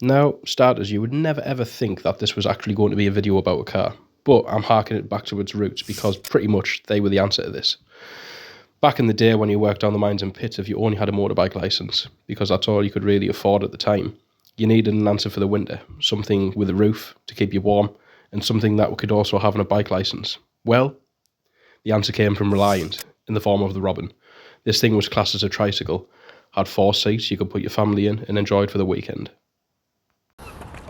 Now, starters, you would never ever think that this was actually going to be a video about a car, but I'm harking it back to its roots because pretty much they were the answer to this. Back in the day when you worked down the mines and pits, if you only had a motorbike licence, because that's all you could really afford at the time, you needed an answer for the winter, something with a roof to keep you warm, and something that we could also have on a bike licence. Well, the answer came from Reliant, in the form of the Robin. This thing was classed as a tricycle, had 4 seats you could put your family in and enjoy it for the weekend.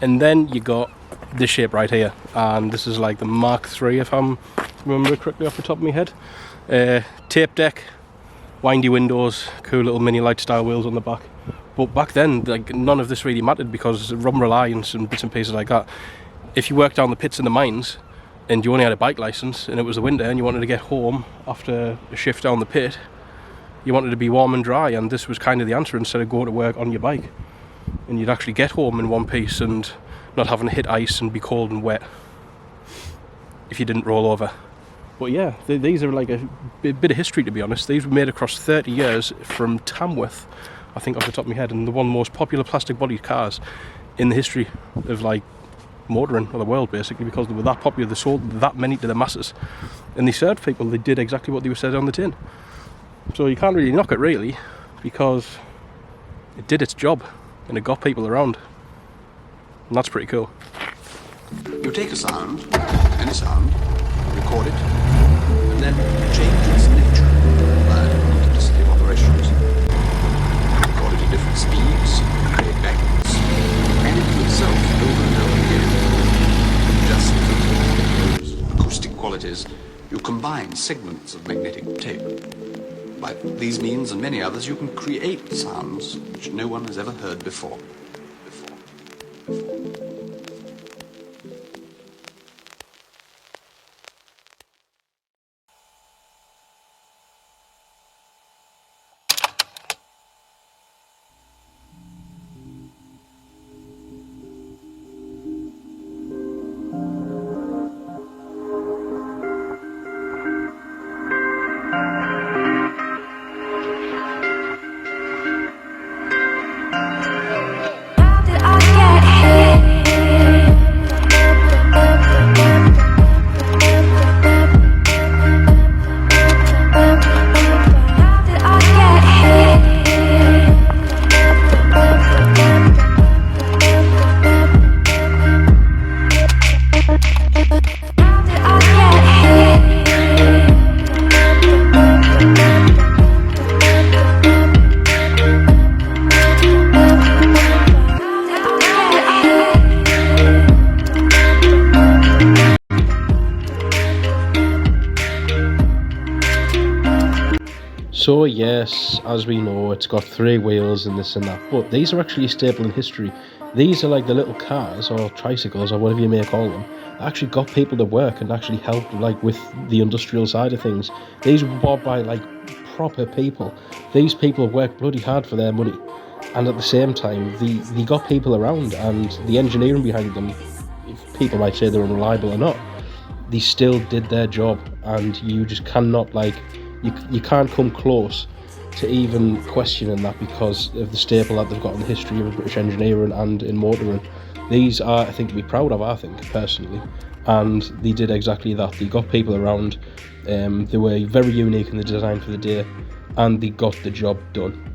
And then you got this shape right here, and this is like the Mark III, if I'm remember correctly off the top of my head. Tape deck, windy windows, cool little mini light style wheels on the back. But back then, like, none of this really mattered because from Reliance and bits and pieces like that, if you worked down the pits and the mines and you only had a bike licence and it was the winter and you wanted to get home after a shift down the pit, you wanted to be warm and dry, and this was kind of the answer instead of going to work on your bike. And you'd actually get home in one piece and not having to hit ice and be cold and wet if you didn't roll over. But yeah, these are like a bit of history, to be honest. These were made across 30 years from Tamworth, I think off the top of my head, and the one most popular plastic bodied cars in the history of like motoring of the world, basically, because they were that popular. They sold that many to the masses and they served people. They did exactly what they were said on the tin. So you can't really knock it, really, because it did its job and it got people around, and that's pretty cool. You take a sound, any sound, record it, and then change its nature by multiplicity of operations. Record it at different speeds, play it backwards, and it to itself over and over again. Just for those acoustic qualities, you combine segments of magnetic tape. By these means and many others, you can create sounds which no one has ever heard before. So yes, as we know, it's got 3 wheels and this and that, but these are actually a staple in history. These are like the little cars or tricycles or whatever you may call them that actually got people to work and actually helped like with the industrial side of things. These were bought by like proper people. These people worked bloody hard for their money, and at the same time they got people around, and the engineering behind them, if people might say they're unreliable or not, they still did their job, and you just cannot like you can't come close to even questioning that because of the staple that they've got in the history of British engineering and in motoring. These are a thing to be proud of, I think, personally, and they did exactly that. They got people around, they were very unique in the design for the day, and they got the job done.